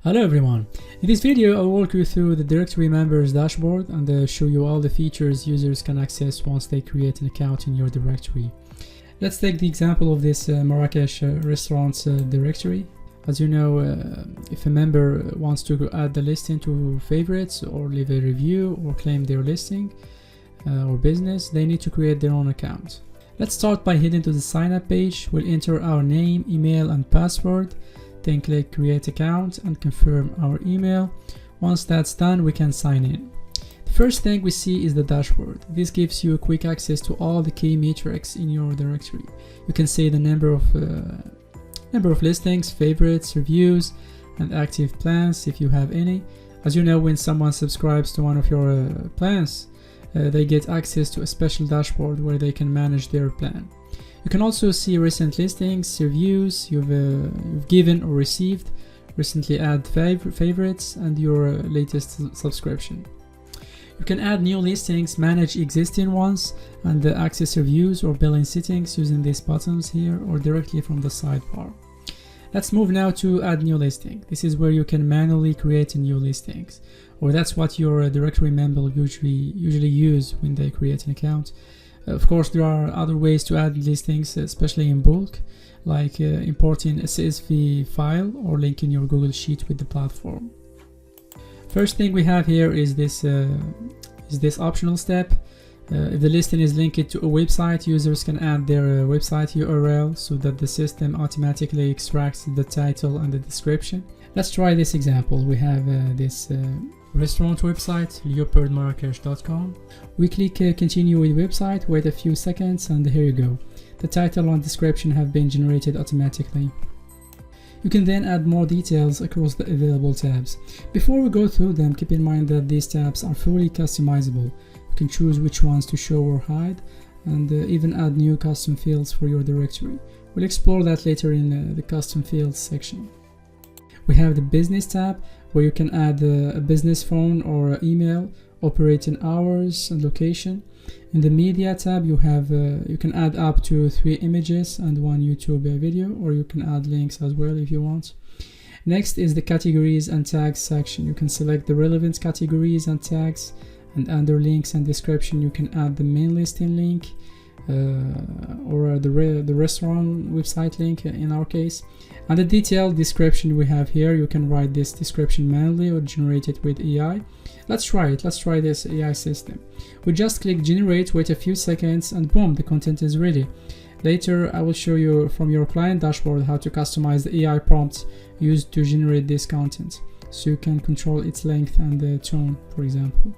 Hello everyone. In this video I'll walk you through the directory members dashboard and show you all the features users can access once they create an account in your directory. Let's take the example of this Marrakesh restaurants directory. As you know, if a member wants to add the listing to favorites or leave a review or claim their listing or business, they need to create their own account. Let's start by heading to the sign up page. We'll enter our name, email and password. Then click create account and confirm our email. Once that's done, we can sign in. The first thing we see is the dashboard. This gives you quick access to all the key metrics in your directory. You can see the number of listings, favorites, reviews and active plans if you have any. As you know, when someone subscribes to one of your plans, they get access to a special dashboard where they can manage their plan. You can also see recent listings, reviews you've given or received, recently add favorites, and your latest subscription. You can add new listings, manage existing ones, and access reviews or billing settings using these buttons here or directly from the sidebar. Let's move now to add new listing. This is where you can manually create new listings, or that's what your directory member usually use when they create an account. Of course, there are other ways to add listings, especially in bulk, like importing a CSV file or linking your Google Sheet with the platform. First thing we have here is this optional step. If the listing is linked to a website, users can add their website URL so that the system automatically extracts the title and the description. Let's try this example. We have this restaurant website, leopardmarrakesh.com. We click continue with website, wait a few seconds, and here you go. The title and description have been generated automatically. You can then add more details across the available tabs. Before we go through them, keep in mind that these tabs are fully customizable. You can choose which ones to show or hide, and even add new custom fields for your directory. We'll explore that later in the custom fields section. We have the business tab, where you can add a business phone or email, operating hours and location. In the media tab, you can add up to 3 images and 1 YouTube video, or you can add links as well if you want. Next is the categories and tags section. You can select the relevant categories and tags, and under links and description you can add the main listing link or the restaurant website link in our case. And the detailed description we have here, you can write this description manually or generate it with AI. Let's try this AI system. We just click generate, wait a few seconds, and boom, the content is ready. Later I will show you from your client dashboard how to customize the AI prompts used to generate this content, so you can control its length and the tone, for example.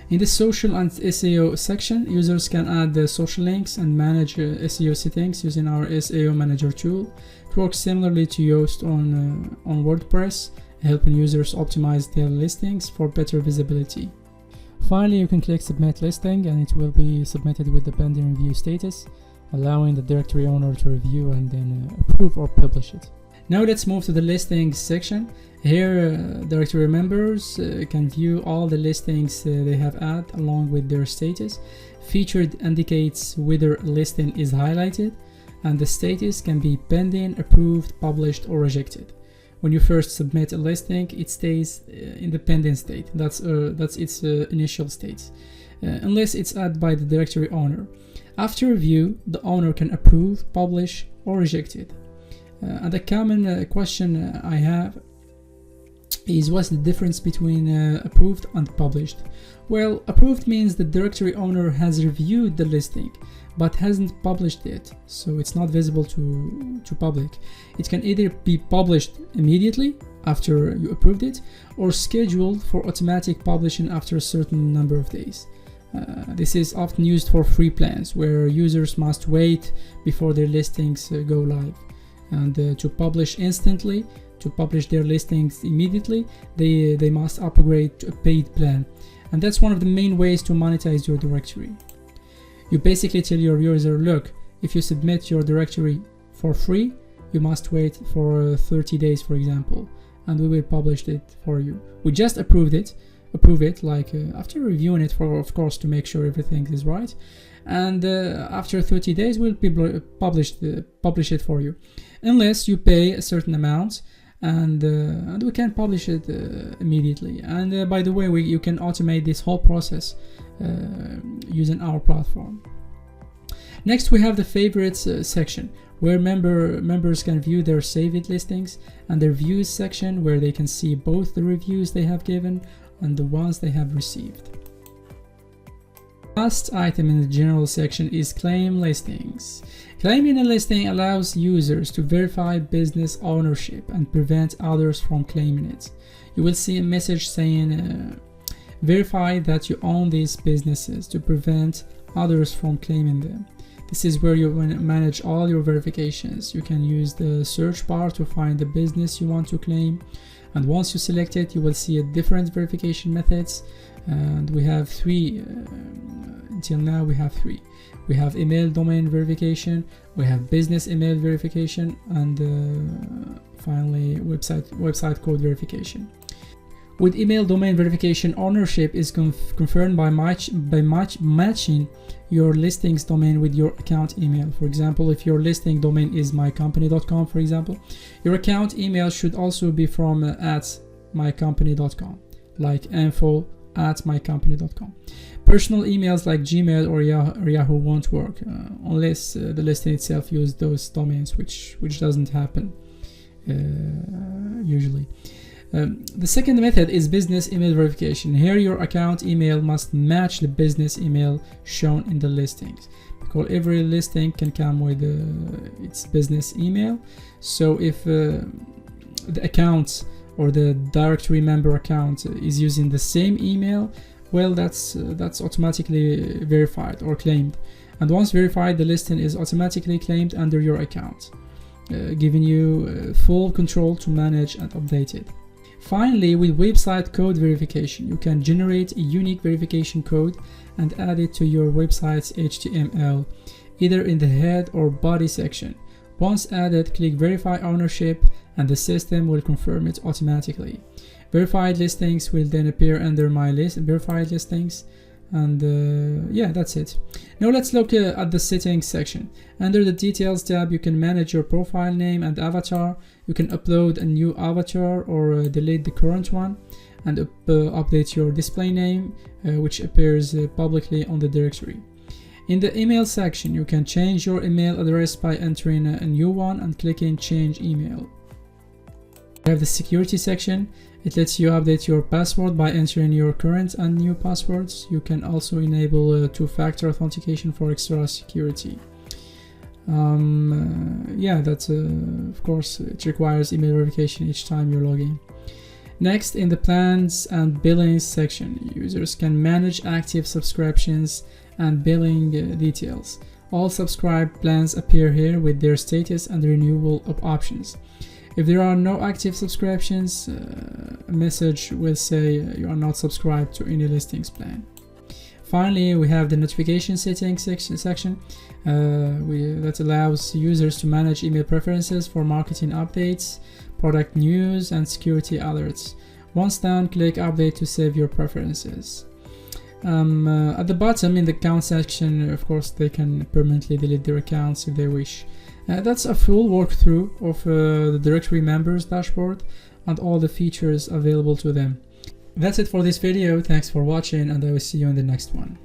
In the social and SEO section, users can add the social links and manage SEO settings using our SEO Manager tool. It works similarly to Yoast on WordPress, helping users optimize their listings for better visibility. Finally, you can click submit listing and it will be submitted with the pending review status, allowing the directory owner to review and then approve or publish it. Now let's move to the listings section. Here directory members can view all the listings they have added along with their status. Featured indicates whether a listing is highlighted, and the status can be pending, approved, published or rejected. When you first submit a listing, it stays in the pending state. That's its initial state, unless it's added by the directory owner. After review, the owner can approve, publish or reject it. And a common question I have is, what's the difference between approved and published? Well, approved means the directory owner has reviewed the listing but hasn't published it, so it's not visible to public. It can either be published immediately after you approved it, or scheduled for automatic publishing after a certain number of days. This is often used for free plans where users must wait before their listings go live. And to publish instantly, to publish their listings immediately, they must upgrade to a paid plan. And that's one of the main ways to monetize your directory. You basically tell your user, look, if you submit your directory for free, you must wait for 30 days, for example, and we will publish it for you. We just approve it like after reviewing it, for of course, to make sure everything is right, and after 30 days we'll publish it for you, unless you pay a certain amount and we can publish it immediately. And by the way, you can automate this whole process using our platform. Next, we have the favorites section, where members can view their saved listings, and their views section, where they can see both the reviews they have given and the ones they have received. Last item in the general section is claim listings. Claiming a listing allows users to verify business ownership and prevent others from claiming it. You will see a message saying verify that you own these businesses to prevent others from claiming them. This is where you manage all your verifications. You can use the search bar to find the business you want to claim, and once you select it, you will see different verification methods, and we have three. Until now we have three. We have email domain verification, we have business email verification, and finally website code verification. With email domain verification, ownership is confirmed by matching your listings domain with your account email. For example, if your listing domain is mycompany.com, for example, your account email should also be from @mycompany.com, like info@mycompany.com. Personal emails like Gmail or Yahoo won't work unless the listing itself uses those domains, which doesn't happen usually. The second method is business email verification. Here your account email must match the business email shown in the listings, because every listing can come with its business email. So if the account or the directory member account is using the same email, well, that's automatically verified or claimed. And once verified, the listing is automatically claimed under your account, giving you full control to manage and update it. Finally, with website code verification, you can generate a unique verification code and add it to your website's HTML, either in the head or body section. Once added, click verify ownership and the system will confirm it automatically. Verified listings will then appear under my list, verified listings, and yeah, that's it. Now let's look at the settings section. Under the details tab, you can manage your profile name and avatar. You can upload a new avatar or delete the current one, and update your display name, which appears publicly on the directory. In the email section, you can change your email address by entering a new one and clicking change email. We have the security section. It lets you update your password by entering your current and new passwords. You can also enable two-factor authentication for extra security. Yeah, that's of course it requires email verification each time you're logging. Next, in the plans and billings section, users can manage active subscriptions and billing details. All subscribed plans appear here with their status and renewal options. If there are no active subscriptions, a message will say you are not subscribed to any listings plan. Finally, we have the notification settings section that allows users to manage email preferences for marketing updates, product news, and security alerts. Once done, click update to save your preferences. At the bottom in the account section, of course, they can permanently delete their accounts if they wish. That's a full walkthrough of the directory members dashboard and all the features available to them. That's it for this video. Thanks for watching, and I will see you in the next one.